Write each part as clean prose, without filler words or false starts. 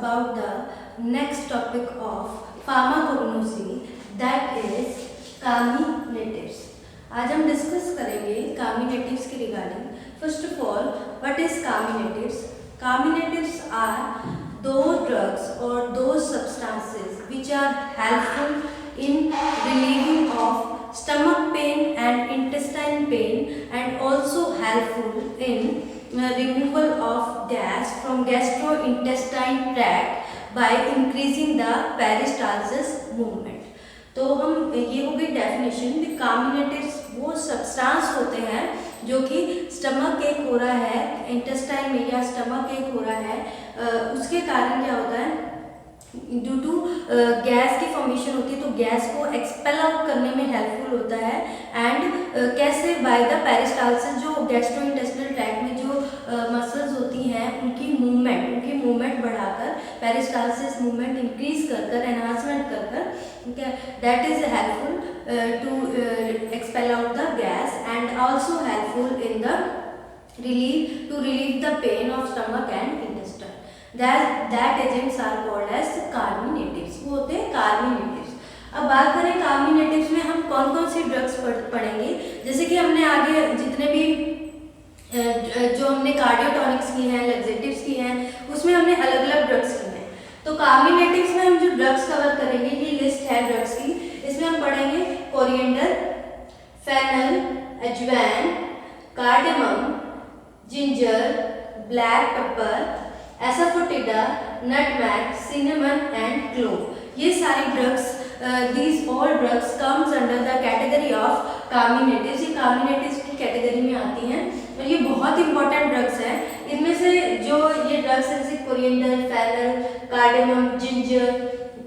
about the next topic of pharmacognosy, that is carminatives. आज हम discuss करेंगे carminatives के regarding. First of all, what is carminatives? Carminatives are those drugs or those substances which are helpful in relieving of stomach pain and intestine pain, and also helpful in removal of gas from gastrointestinal tract by increasing the peristalsis movement. तो हम ये हो गई definition. The carminatives वो substance होते हैं जो कि स्टमक एक हो रहा है, इंटेस्टाइन में या स्टमक एक हो रहा है, उसके कारण क्या होता है, ड्यू टू गैस की फॉर्मेशन होती है, तो गैस को एक्सपेल आउट करने में हेल्पफुल होता है. एंड कैसे बाय द पेरिस्टाल्सिस, जो गैस्ट्रोइंटेस्टिनल ट्रैक्ट में जो मसल्स होती हैं उनकी मूवमेंट बढ़ाकर, पेरिस्टाल्सिस मूवमेंट इंक्रीज कर एनहांसमेंट कर that is helpful to expel out the gas and also helpful in the relieve the pain of stomach and intestine. That agents are called as carminatives. वो होते हैं carminatives. अब बात करें carminatives में हम कौन कौन सी ड्रग्स पढ़ेंगे. जैसे कि हमने आगे जितने भी जो हमने कार्डियोटॉनिक्स की हैं, लैक्सेटिव्स की हैं, उसमें हमने अलग अलग ड्रग्स की हैं. तो कार्मिनेटिव्स में हम जो ड्रग्स कवर करेंगे, ये लिस्ट है ड्रग्स की. इसमें हम पढ़ेंगे कोरिएंडर, फेनल, अजवाइन, cardamom, ginger, black pepper, asafoetida, nutmeg, cinnamon and clove. ये सारी drugs, these all drugs comes under the category of carminatives. ये carminatives की कैटेगरी में आती हैं और ये बहुत इंपॉर्टेंट ड्रग्स हैं. इनमें से जो ये ड्रग्स हैं जैसे coriander, fennel, cardamom, ginger,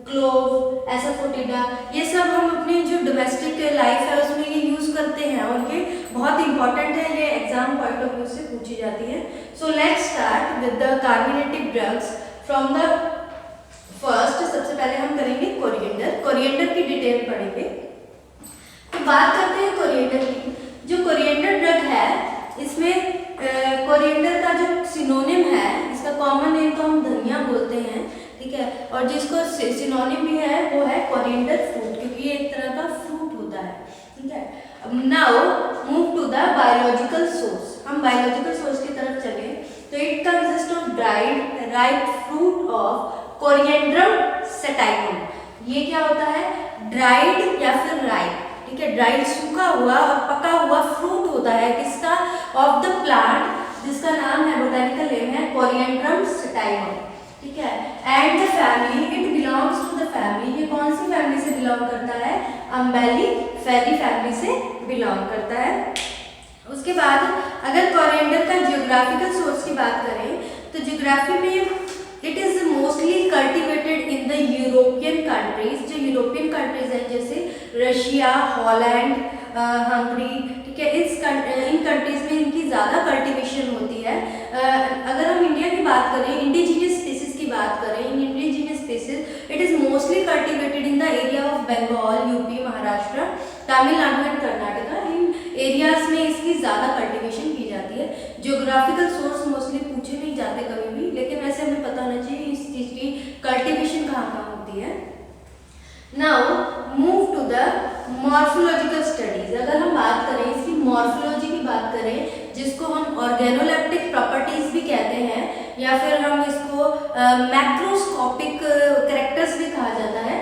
clove, asafoetida, ये सब हम अपनी जो डोमेस्टिक लाइफ है उसमें ये यूज करते हैं और ये बहुत इंपॉर्टेंट है. ये एग्जाम पॉइंट ऑफ व्यू से पूछी जाती है. So let's start with the carminative drugs from the first. सबसे पहले हम करेंगे कोरिएंडर की डिटेल पढ़ेंगे. तो बात करते हैं कोरिएंडर की. जो कोरिएंडर ड्रग है, इसमें कोरिएंडर का जो सिनोनिम है, इसका कॉमन नेम तो हम धनिया बोलते हैं, ठीक है, और जिसको सिनोनिम भी है वो है कोरिएंडर फ्रूट, क्योंकि ये एक तरह का फ्रूट होता है, ठीक है. Now move to the biological source. हम बायोलॉजिकल सोर्स की तरफ चले तो it consist of dried ripe fruit of Coriandrum sativum. ये क्या होता है, ड्राइड या फिर राइप, ठीक है, ड्राइड सूखा हुआ और पका हुआ फ्रूट होता है किसका, ऑफ द प्लांट, जिसका नाम है, बोटैनिकल नेम है कोरिएंड्रम सटाइवम, ठीक है. And the family, it belongs to the family. ये कौन सी फैमिली से बिलोंग करता है, अम्बेलिफेरी फैमिली से बिलोंग करता है. उसके बाद अगर कोरिएंडर का जियोग्राफिकल सोर्स की बात करें तो जियोग्राफी में it is mostly cultivated in the European countries. जो यूरोपियन कंट्रीज हैं जैसे रशिया, हॉलैंड, हंगरी, ठीक है, इन कंट्रीज में इनकी ज़्यादा कल्टिवेशन होती है. अगर हम इंडिया की बात करें, इंडिजिनियस स्पीसीज की बात करें, इन indigenous species it is mostly cultivated in the area of Bengal, UP, Maharashtra, Tamil Nadu and Karnataka. In areas में इसकी ज़्यादा कल्टिवेशन की जाती है. जियोग्राफिकल सोर्स मोस्टली पूछे नहीं जाते कभी भी, लेकिन वैसे हमें पता होना चाहिए इस चीज़ की कल्टिवेशन कहाँ कहाँ होती है. Now move to the morphological studies. अगर हम बात करें इसकी मॉर्फोलॉजी की बात करें, जिसको हम ऑर्गेनोलेप्टिक प्रॉपर्टीज भी कहते हैं या फिर हम इसको मैक्रोस्कोपिक कैरेक्टर्स भी कहा जाता है.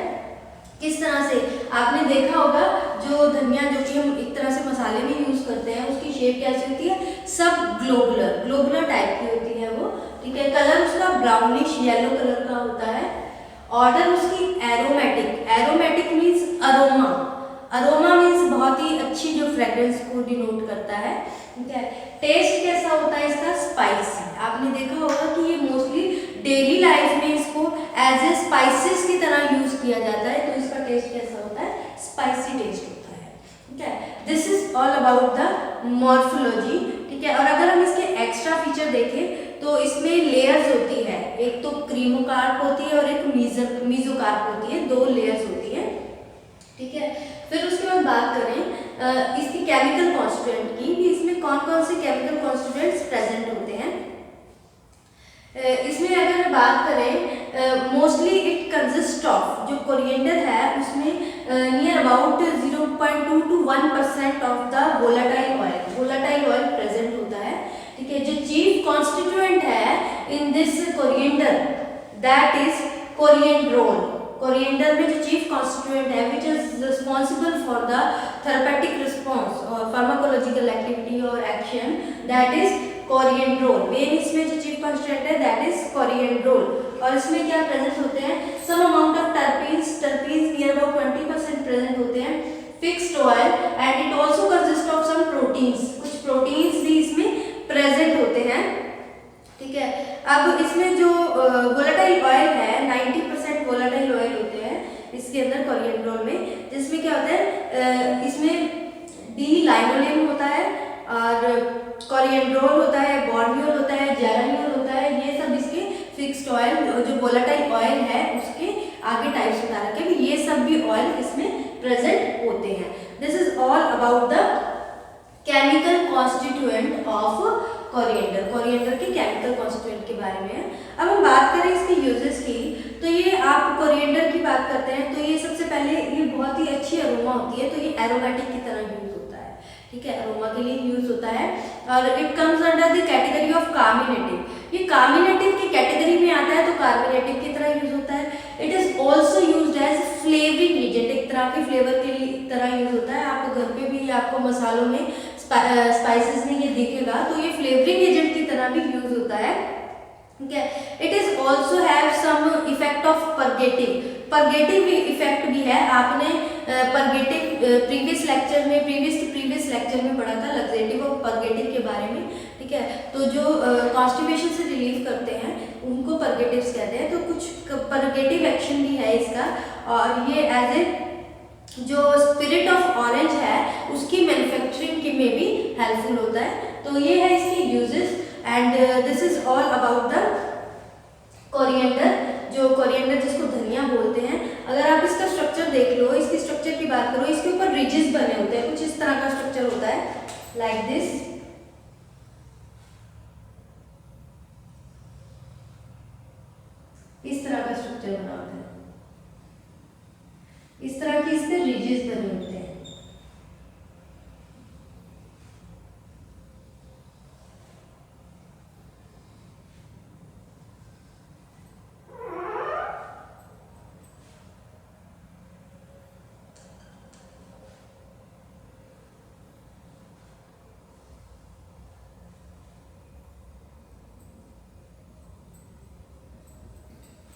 किस तरह से आपने देखा होगा, जो धनिया जो कि हम एक तरह से मसाले में यूज करते हैं, उसकी शेप कैसी होती है, सब ग्लोबुलर टाइप की होती है वो, ठीक है. कलर उसका ब्राउनिश येलो कलर का होता है. ऑर्डर उसकी एरोमेटिक मीन्स अरोमा मीन्स बहुत ही अच्छी जो फ्रेग्रेंस को डिनोट करता है, ठीक है. टेस्ट कैसा होता है इसका, स्पाइसी. आपने देखा होगा कि ये मोस्टली डेली लाइफ में इसको एज ए स्पाइसेस की तरह यूज किया जाता है, तो इसका टेस्ट कैसा होता है, स्पाइसी टेस्ट होता है, ठीक है. This is all about the morphology, ठीक है. और अगर हम इसके एक्स्ट्रा फीचर देखें तो इसमें लेयर्स होती है, एक तो क्रीमोकार्प होती है और एक मीजोकार्प होती है, 2 लेयर्स होती है, ठीक है. फिर उसके बाद बात करें इसकी केमिकल कॉन्स्टिट्यूएंट की, कि इसमें कौन कौन से केमिकल कॉन्स्टिट्यूएंट्स प्रेजेंट होते हैं. इसमें अगर बात करें मोस्टली इट कंसिस्ट ऑफ, जो कोरिएंडर है उसमें near about 0.2 to 1% of the volatile oil present होता है, ठीक है। जो चीफ कॉन्स्टिट्यूएंट है in this coriander that is coriandrol. Coriander में जो चीफ कॉन्स्टिट्यूएंट है which is responsible for the therapeutic response और फार्माकोलॉजिकल एक्टिविटी और action that is coriandrol. Main इसमें जो चीफ कॉन्स्टिट्यूएंट है दैट इज कोरिएंड्रोल। और इसमें क्या प्रेजेंट होते हैं, some amount of terpenes near about 20% present होते हैं, fixed oil and it also consist of some proteins, कुछ प्रोटीन्स भी इसमें प्रेजेंट होते हैं, ठीक है। अब इसमें जो वोलेटाइल ऑयल है 90% वोलेटाइल ऑयल होते हैं इसके अंदर कोरिएंड्रोल में, जिसमें क्या होता है इसमें डी लाइनोलेन होता है और कोरिएंड्रोल होता है, बॉर्नियोल होता है, जेरानियोल होता है, ये सब इसके फिक्स्ड ऑयल जो वोलेटाइल ऑयल है उसके आगे टाइप्स बता रखे हैं, ये सब भी ऑयल इसमें प्रेजेंट होते हैं। This is all about the chemical constituent of coriander. Coriander के केमिकल कॉन्स्टिट्यूएंट के बारे में है। अब हम बात करें इसके यूजेस की, तो ये आप कोरिएंडर की बात करते हैं तो ये सबसे पहले ये बहुत ही अच्छी अरोमा होती है, तो ये एरोमेटिक की तरह यूज होता है, ठीक है, अरोमा के लिए यूज होता है। और it comes under the category of carminative. ये कार्मिनेटिव की कैटेगरी में आता है तो कार्मिनेटिव की तरह यूज होता है। It is also used as flavouring agent, एक तरह के फ्लेवर के लिए तरह यूज होता है। आपको घर पे भी आपको मसालों में स्पाइसेस में ये दिखेगा, तो ये फ्लेवरिंग एजेंट की तरह भी यूज होता है, ठीक है। It is also have some effect of purgative effect भी है। आपने परगेटिव प्रीवियस लेक्चर में पढ़ा था लग्जेटिव और परगेटिव के बारे में, ठीक है। तो जो कॉन्स्टिपेशन से रिलीव करते हैं उनको परगेटिव्स कहते हैं, तो कुछ परगेटिव एक्शन भी है इसका। और ये एज ए जो स्पिरिट ऑफ ऑरेंज है उसकी मैन्युफैक्चरिंग के में भी हेल्पफुल होता है। तो ये है इसके uses and this is all about the coriander. जो कोरिएंडर जिसको धनिया बोलते हैं, अगर आप इसका स्ट्रक्चर देख लो, इसकी स्ट्रक्चर की बात करो, इसके ऊपर रिजेस बने होते हैं, कुछ इस तरह का स्ट्रक्चर होता है, लाइक दिस। इस तरह का स्ट्रक्चर बना होता है, इस तरह के इसके रिजेस बने होते हैं।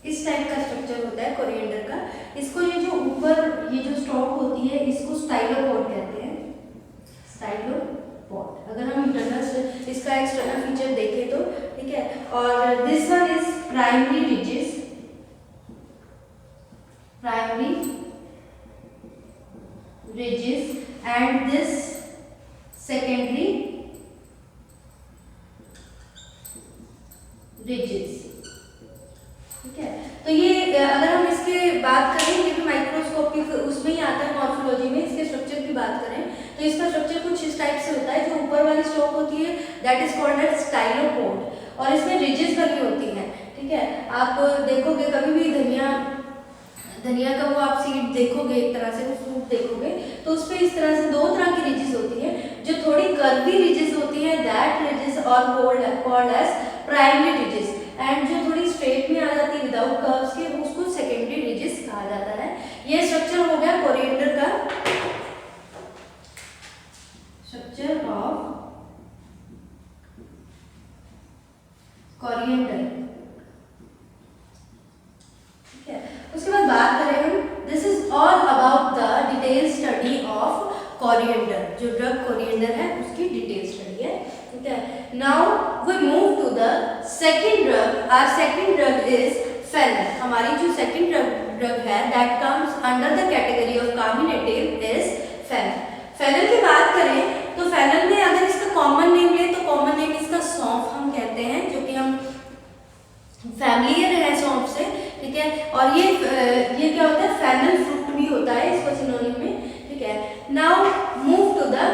इस टाइप का स्ट्रक्चर होता है कोरिएंडर का। इसको ये जो ऊपर ये जो स्टॉक होती है इसको स्टाइलोपॉड कहते हैं, स्टाइलोपॉड। अगर हम इंटरनल इसका एक्सटर्नल फीचर देखें तो, ठीक है। और this one is primary ridges, and this secondary ridges, ठीक है। तो ये अगर हम इसके बात करें, ये भी माइक्रोस्कोपिक उसमें ही आता है मॉर्फोलॉजी में। इसके स्ट्रक्चर की बात करें तो इसका स्ट्रक्चर कुछ इस टाइप से होता है। जो ऊपर वाली स्टॉक होती है दैट इज कॉल्ड एज स्टाइलोपोड और इसमें रिजेस बनी होती हैं, ठीक है। आप देखोगे कभी भी धनिया का वो आप सीड देखोगे, एक तरह से वो फ्रूट देखोगे तो उस पर इस तरह से दो तरह की रिजेस होती है। जो थोड़ी कर्वी रिजेस होती है that ridges are called as primary ridges, and जो थोड़ी स्ट्रेट में आ जाती है विदाउट कर्व्स के उसको सेकेंडरी रिजेस कहा जाता है। ये स्ट्रक्चर हो गया कोरिएंडर का, स्ट्रक्चर ऑफ कोरिएंडर, ठीक है। उसके बाद बात करें हम, this is all about the detail study of coriander. जो ड्रग कोरिएंडर है उसकी डिटेल स्टडी है, ठीक है। Now we move to the second drug. Our second drug is fennel. हमारी जो सेकंड ड्रग है that comes under the category of carminative is fennel. Fennel की बात करें तो फेनल में अगर इसका कॉमन नेम ले तो कॉमन नेम इसका सौंफ हम कहते हैं, जो कि हम फैमिलियर है सौंफ से, ठीक है। और ये क्या होता है, फेनल फ्रूट भी होता है इसको सिनोनिम में, ठीक है। Now move to the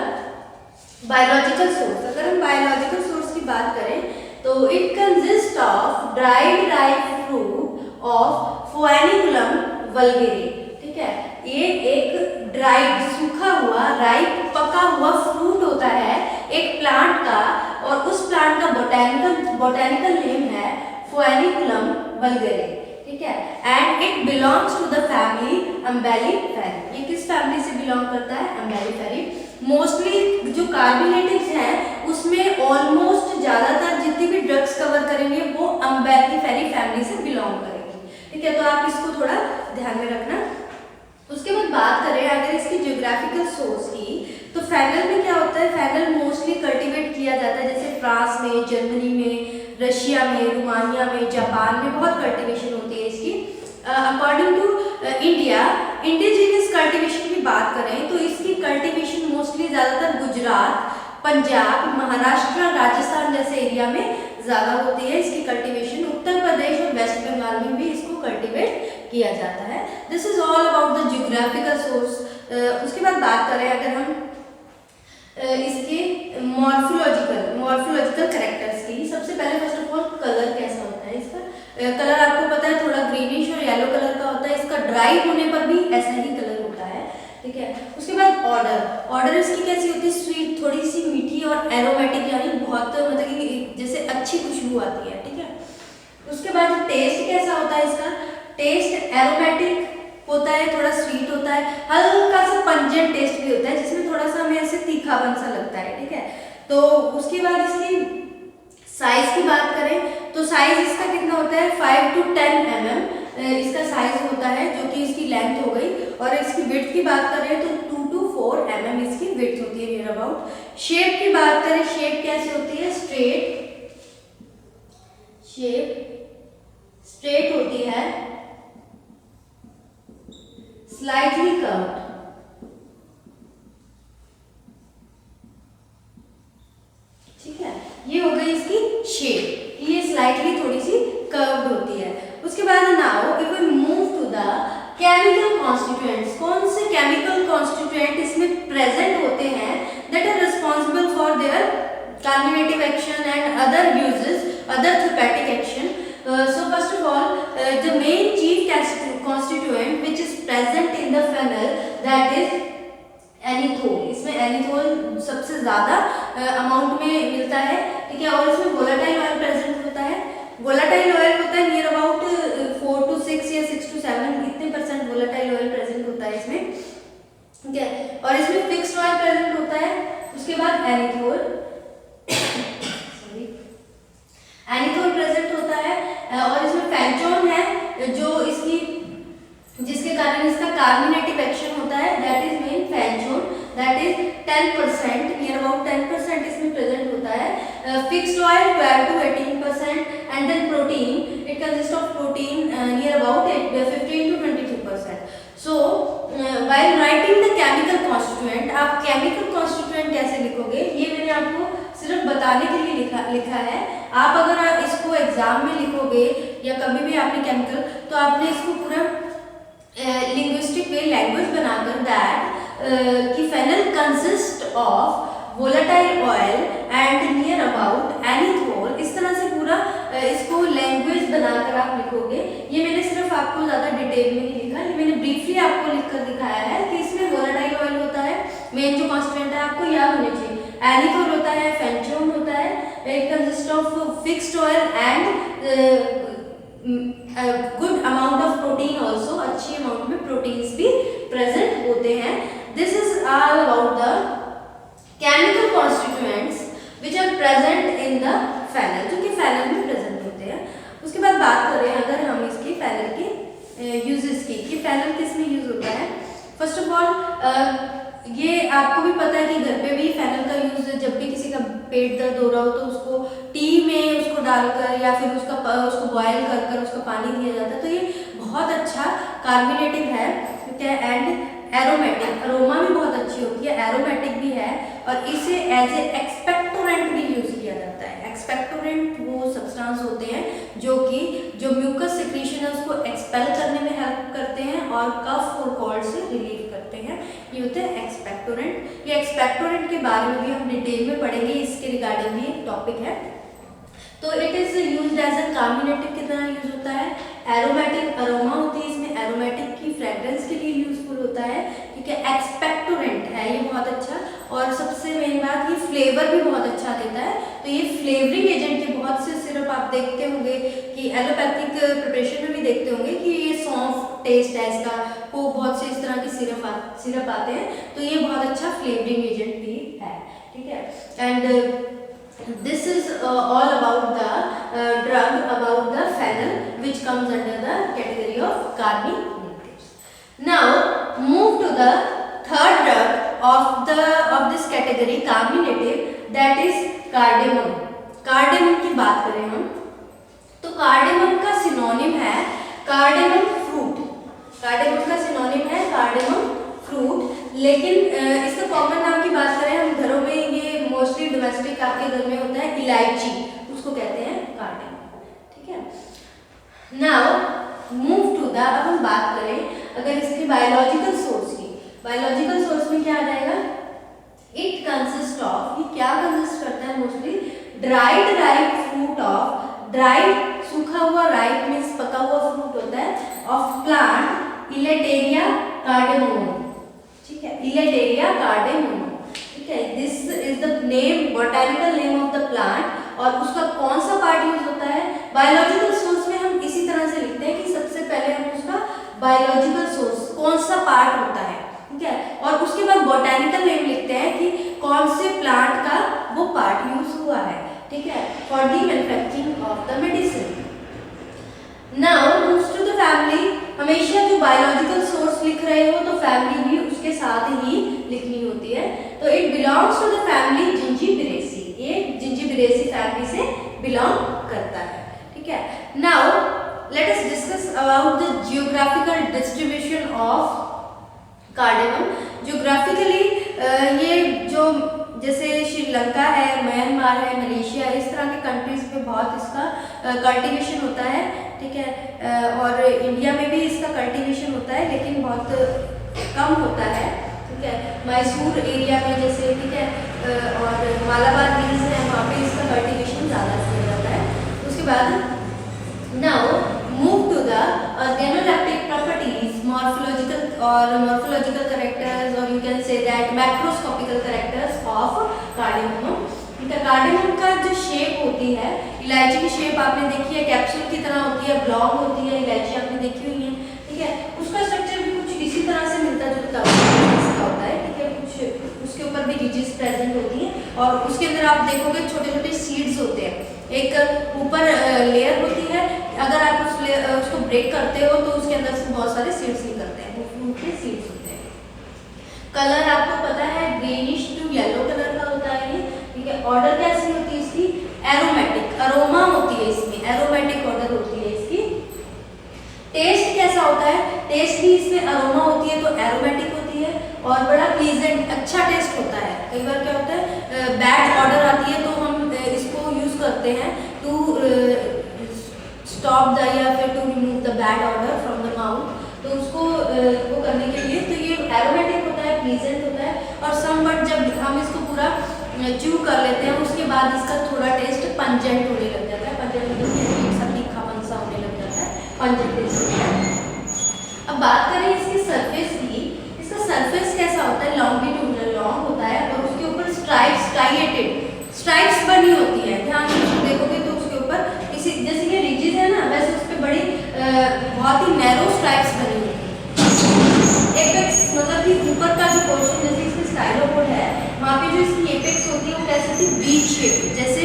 biological source. अगर हम बायोलॉजिकल सोर्स की बात करें तो it consist of dried ripe fruit of Foeniculum vulgare. ठीक है, ये एक ड्राइड सूखा हुआ राइप पका हुआ फ्रूट होता है एक प्लांट का, और उस प्लांट का बोटेनिकल नेम है फोएनिकुलम वल्गेरे। ठीक है, and it belongs to the family umbelliferae. ये किस फैमिली से बिलोंग करता है? अम्बेलिफेरी। मोस्टली जो कार्बोनेटिक्स हैं उसमें ऑलमोस्ट ज़्यादातर जितनी भी ड्रग्स कवर करेंगे वो अम्बेलिफेरी फैमिली से बिलोंग करेंगी। ठीक है, तो आप इसको थोड़ा ध्यान में रखना। उसके बाद बात करें अगर इसकी ज्योग्राफिकल सोर्स की, तो फेनल में क्या होता है? फेनल मोस्टली कल्टीवेट किया जाता है, जैसे फ्रांस में, जर्मनी में, रशिया में, रोमानिया में, जापान में बहुत कल्टीवेशन होती है इसकी। According to India, indigenous cultivation की बात करें तो इसकी कल्टीवेशन मोस्टली ज़्यादातर गुजरात, पंजाब, महाराष्ट्र, राजस्थान जैसे एरिया में ज़्यादा होती है इसकी कल्टीवेशन। उत्तर प्रदेश और वेस्ट बंगाल में भी इसको कल्टीवेट किया जाता है। This is all about the geographical source. उसके बाद बात करें अगर हम इसके मॉर्फोलॉजिकल कैरेक्टर्स की, सबसे पहले फर्स्ट ऑफ ऑल कलर कैसा होता है इसका? कलर आपको पता है थोड़ा ग्रीनिश और येलो कलर का होता है। इसका ड्राई होने पर भी ऐसा ही कलर होता है। ठीक है, उसके बाद ऑर्डर इसकी कैसी होती है? स्वीट, थोड़ी सी मीठी और एरोमेटिक, यानी बहुत मतलब कि जैसे अच्छी खुशबू आती है। ठीक है, उसके बाद टेस्ट कैसा होता है इसका? टेस्ट एरोमेटिक होता है, थोड़ा स्वीट होता है, हल्का सा पंजेंट टेस्ट भी होता है जिसमें थोड़ा सा हमें ऐसे तीखापन सा लगता है। ठीक है, तो उसके बाद इसकी साइज की बात करें तो साइज इसका कितना होता है? 5 to 10 mm इसका साइज होता है, जो कि इसकी लेंथ हो गई। और इसकी विड्थ की बात करें तो 2 to 4 mm इसकी विड्थ होती है नियर अबाउट। शेप की बात करें, शेप कैसी होती है? स्ट्रेट होती है, स्लाइटली कर्व्ड। ठीक है, ये हो गई इसकी शेप, ये स्लाइटली थोड़ी सी कर्व्ड होती है। उसके बाद now if we move to the chemical constituents, कौन से केमिकल कॉन्स्टिट्यूएंट इसमें प्रेजेंट होते हैं that are responsible for their carminative action and other uses, other therapeutic action. So first of all, the main chief constituent which is present in the phenol, that is anethole. इसमें anethole सबसे ज़्यादा amount में मिलता है। ठीक है, और इसमें वोलेटाइल ऑयल प्रेजेंट होता है। वोलेटाइल ऑयल होता है नियर अबाउट 4 to 6 या 6 to 7 इतने % वोलेटाइल ऑयल प्रेजेंट होता है इसमें। ठीक है, और इसमें फिक्स्ड ऑयल प्रेजेंट होता है। उसके बाद एनीथोल एनीथोल प्रेजेंट होता है, और इसमें पेंचोन है जो इसकी जिसके कारण इसका कार्मिनेटिव एक्शन होता है, that is main portion, that is 10%, near about 10% इसमें प्रेजेंट होता है। Fixed oil 12 to 18%, and then protein, it consist of protein near about 15 to 22%। So while writing the chemical constituent, आप केमिकल कॉन्स्टिट्यूएंट कैसे लिखोगे ये मैंने आपको सिर्फ बताने के लिए लिखा है। आप अगर इसको एग्जाम में लिखोगे या कभी भी आपने केमिकल, तो आपने इसको पूरा लिंग्विस्टिक वे लैंग्वेज बनाकर दैट कि fennel consist of volatile oil and near about anethole, इस तरह से पूरा इसको लैंग्वेज बनाकर आप लिखोगे। ये मैंने सिर्फ आपको ज़्यादा डिटेल में नहीं लिखा, ये मैंने ब्रीफली आपको लिखकर दिखाया है कि इसमें वोलेटाइल ऑयल होता है, मेन जो कॉन्स्टिट्यूएंट है आपको याद होने चाहिए। एनीथोल होता है, फेंचोन होता है, it consist of fixed oil and good amount of protein also, अच्छी अमाउंट में प्रोटीन्स भी प्रेजेंट होते हैं। This is all about the chemical constituents which are present in the fennel, जो कि फेनल में प्रेजेंट होते हैं। उसके बाद बात करें अगर हम इसकी फेनल के यूजेस की, कि फेनल किस में यूज होता है। फर्स्ट ऑफ ऑल ये आपको भी पता है कि घर पे भी फेनल का यूज, जब भी किसी का पेट दर्द हो रहा हो तो उसको टी में उसको डालकर या फिर उसको बॉयल कर कर उसका पानी दिया जाता है। तो ये बहुत अच्छा कार्बोनेटिव है, ठीक है, एंड एरोमेटिक, अरोमा भी बहुत अच्छी होती है, एरोमेटिक भी है, और इसे एज ए एक्सपेक्टोरेंट भी यूज किया जाता है। एक्सपेक्टोरेंट वो सब्सटेंस होते हैं जो कि जो म्यूकस सिक्रीशन है उसको एक्सपेल करने में हेल्प करते हैं और कफ और कोल्ड से रिलीव करते हैं, ये होते हैं एक्सपेक्टोरेंट। ये एक्सपेक्टोरेंट के बारे में भी हम डिटेल में पढ़ेंगे, इसके रिगार्डिंग भी एक टॉपिक है। तो it is used as a carminative की तरह यूज होता है, एरोमेटिक अरोमा होती है इसमें, एरोमेटिक की फ्रेग्रेंस के लिए यूजफुल होता है, ठीक है। एक्सपेक्टोरेंट है ये बहुत अच्छा, और सबसे मेन बात ये फ्लेवर भी बहुत अच्छा देता है। तो ये फ्लेवरिंग एजेंट के बहुत से सिरप आप देखते होंगे कि एलोपैथिक प्रिपरेशन में भी देखते होंगे कि ये सौंफ टेस्ट है इसका, वो बहुत से इस तरह के सिरप आते हैं, तो ये बहुत अच्छा फ्लेवरिंग एजेंट भी है, ठीक है। And this is all about the drug about the phenol which comes under the category of carminatives. Now move to the third drug of this category carminative, that is cardamom. cardamom की बात करें हम तो cardamom का synonym है cardamom fruit. cardamom का synonym है cardamom fruit, लेकिन इसका कॉमन नाम की बात करें हम घरों में, ये मोस्टली डोमेस्टिक आपके घर में होता है इलायची, उसको कहते हैं कार्डेमम, ठीक है। नाउ मूव टू द, अब हम बात करें अगर इसके बायोलॉजिकल सोर्स की, बायोलॉजिकल सोर्स में क्या आ जाएगा, इट कंसिस्ट ऑफ, ये क्या कंसिस्ट करता है mostly, dried ripe fruit of, dried सूखा हुआ, राइप मीन्स पका हुआ फ्रूट होता है, ऑफ प्लांट इलेटेरिया कार्डेमोमम, ठीक है, इलेटेरिया कार्डेमोमम, ठीक है। This is the name, botanical name of the plant, और उसका कौन सा पार्ट यूज होता है बायोलॉजिकल सोर्स में, हम इसी तरह से लिखते हैं कि सबसे पहले हम उसका बायोलॉजिकल सोर्स कौन सा पार्ट होता है, ठीक है, और उसके बाद बोटैनिकल नेम लिखते हैं कि कौन से प्लांट का वो पार्ट यूज हुआ है, ठीक है, for the manufacturing of the medicine. Now moves to the family, हमेशा जो बायोलॉजिकल सोर्स लिख रहे हो तो फैमिली भी उसके साथ ही लिखनी होती है, तो it belongs to the family Zingiberaceae, ये जिंजीबिरेसी फैमिली से बिलोंग करता है, ठीक है। Now let us discuss about the geographical distribution of cardamom. Geographically ये जो जैसे श्रीलंका है, म्यांमार है, मलेशिया, इस तरह के कंट्रीज पे बहुत इसका कल्टीवेशन होता है, ठीक है, और इंडिया में भी इसका कल्टीवेशन होता है लेकिन बहुत कम होता है, ठीक है, मैसूर एरिया में जैसे, ठीक है, और मालाबार हिल्स है वहाँ पे इसका कल्टीवेशन ज़्यादा किया जाता है। उसके बाद now move to the organoleptic properties, morphological characters, और you can say that macroscopical characters of cardamom. Cardamom का जो शेप होती है, इलायची की शेप आपने देखी है, कैप्सूल की तरह होती है, ब्लॉक होती है, इलायची आपने देखी हुई है, ठीक है, उसका स्ट्रक्चर भी कुछ इसी तरह से मिलता जुलता होता है, ठीक है, कुछ उसके ऊपर भी रिजिस प्रेजेंट होती है, और उसके अंदर आप देखोगे छोटे छोटे सीड्स होते हैं, एक ऊपर लेयर होती है, अगर आप उसको ब्रेक करते हो तो उसके अंदर से बहुत सारे सीड्स निकलते हैं, वो फ्रूट के सीड्स होते हैं। कलर आपको पता है ग्रीनिश टू येलो कलर का होता है ये, ठीक है। ऑर्डर कैसी होती है इसकी, एरोमेटिक, अरोमा होती है इसमें, एरोमेटिक ऑर्डर होती है इसकी। टेस्ट कैसा होता है, टेस्ट भी इसमें अरोमा होती है तो एरोमेटिक होती है, और बड़ा प्लीजेंट अच्छा टेस्ट होता है। कई बार क्या होता है बैड ऑर्डर आती है तो हम इसको यूज करते हैं टू स्टॉप द या फिर to remove the bad order from the mouth, तो उसको वो करने के लिए तो ये एरोमेटिक होता है, प्लीजेंट होता है, और समवट जब हम इसको पूरा च्यू कर लेते हैं उसके बाद इसका थोड़ा टेस्ट पंजेंट होने लग जाता है, पंजेंट मतलब सब तीखापन सा होने लग जाता है, पंजेंट टेस्ट होता है। अब बात करें इसकी सरफेस की, इसका सरफेस कैसा होता है, लॉन्गिट्यूडनल लॉन्ग होता है, और उसके ऊपर स्ट्राइप्स, स्ट्राइएटेड स्ट्राइप्स बनी होती है, ध्यान से देखोगे तो उसके ऊपर इसी जैसे ये रिजिड है ना, वैसे उस पर बड़ी बहुत ही नैरो स्ट्राइप्स बनी होती है। एपेक्स मतलब कि ऊपर का जो पोर्शन, जैसे इसमें स्टाइलोपोड है वहाँ पे जो इसकी एपेक्स होती है वो कैसे होती है, बीक शेप, जैसे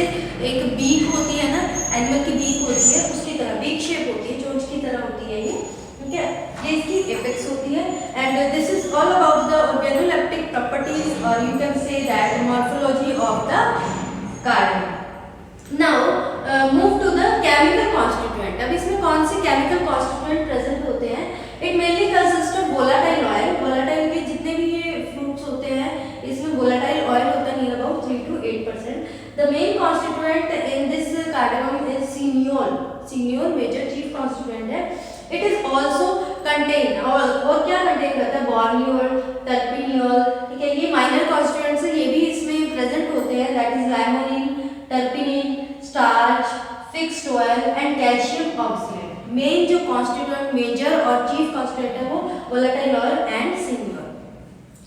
एक बीक होती है ना, एनिमल की बीक होती है उसकी तरह बीक शेप होती है, चोंच की तरह होती है ये, ठीक है, ये इसकी एपेक्स होती है। And this is all about the organoleptic properties, और you can say that morphology of the cardamom. Now move to the chemical constituent. अब इसमें कौन से केमिकल कॉन्स्टिट्यूएंट प्रेजेंट होते हैं, it mainly consist of volatile oil, volatile के जितने भी ये फ्रूट्स होते हैं इसमें वोलाटाइल ऑयल होता है near about 3 to 8%। The main constituent in this cardamom is cineole, cineole major chief constituent है। इट इज ऑल्सो कंटेन, और क्या कंटेन करता है, बोर्नियोल, टर्पिनियोल, ठीक है, ये माइनर कॉन्स्टिट्यूएंट्स है, ये भी इसमें प्रेजेंट होते हैं, that is limonene, terpinene, starch, fixed oil and calcium oxalate. Main जो कॉन्स्टिट्यूएंट, मेजर और चीफ कॉन्स्टिट्यूएंट है वो वोलेटाइल ऑयल एंड सिंगल।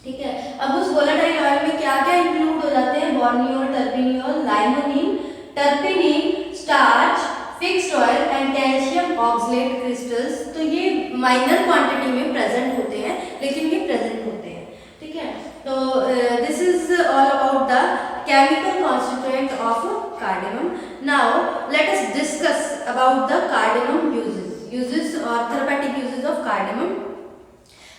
ठीक है, अब उस वोलेटाइल ऑयल में क्या क्या इंक्लूड हो जाते हैं, borneol, terpineol, limonene, terpinene, starch, fixed oil and calcium oxalate crystals. तो ये माइनर क्वांटिटी में प्रेजेंट होते हैं, लेकिन ये प्रेजेंट होते हैं। ठीक है, तो this is all about the chemical constituent of cardamom. Now let us discuss about the cardamom uses और therapeutic uses of cardamom.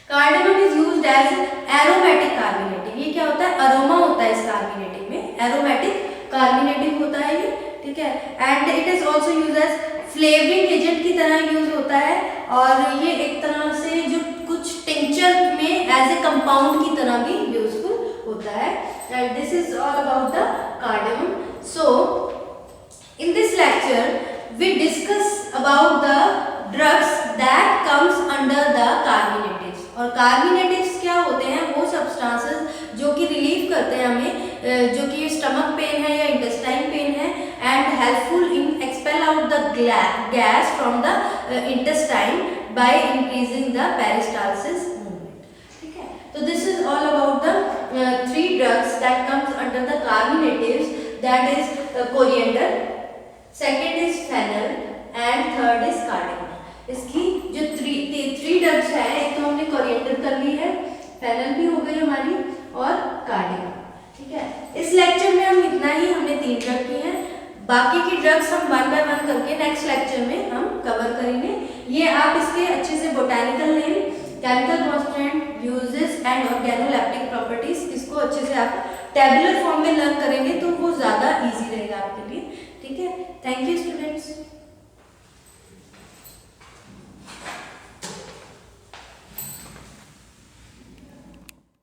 Cardamom is used as aromatic carminative. ये क्या होता है, अरोमा होता है इस कार्बोनेटिव में, एरोमेटिक कार्बोनेटिव होता है ये। ठीक है, and it is also used as flavouring agent की तरह यूज होता है, और ये एक तरह से जो कुछ टिंचर में एज ए कंपाउंड की तरह भी यूजफुल होता है। And this is all about the cardamom. So in this lecture we discuss about the drugs that comes under the carminatives। और कार्मिनेटिव्स क्या होते हैं, वो सब्सटेंसेस जो कि रिलीव करते हैं हमें, जो कि स्टमक पेन है या इंटेस्टाइन पेन है, and helpful in expel out the gas from the intestine by increasing the peristalsis movement. ठीक है, तो this is all about the 3 drugs that comes under the carminatives, that is coriander, second is fennel and third is cardamom. इसकी जो three drugs है, एक तो हमने coriander कर ली है, फेनल भी हो गई हमारी, और कार्डेमम। ठीक है, इस लेक्चर में हम इतना ही, हमने 3 ड्रग की हैं। बाकी की ड्रग्स हम 1 बाय 1 करके नेक्स्ट लेक्चर में हम कवर करेंगे। ये आप इसके अच्छे से botanical name, chemical constituent, uses and organoleptic properties, इसको अच्छे से आप टेबुलर फॉर्म में लर्न करेंगे तो वो ज़्यादा इजी रहेगा आपके लिए। ठीक है, थैंक यू स्टूडेंट्स।